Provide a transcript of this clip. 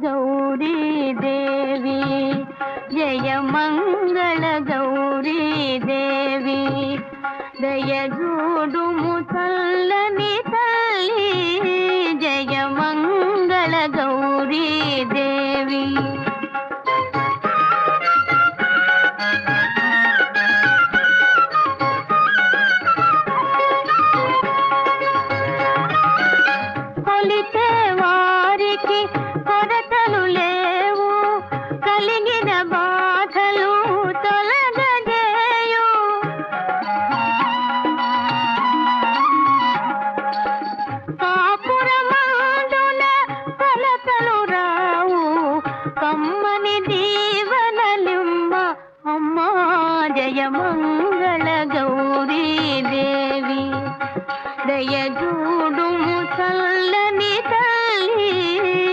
गौरी देवी जय मंगल गौरी देवी दयजूडुमु तल्लनि तल्ली जय मंगल गौरी देवी కొలితే వారికి కొరతలు లేవు కలిగిన బాధలు తొలగజేయు కాపురమందున కొలతలు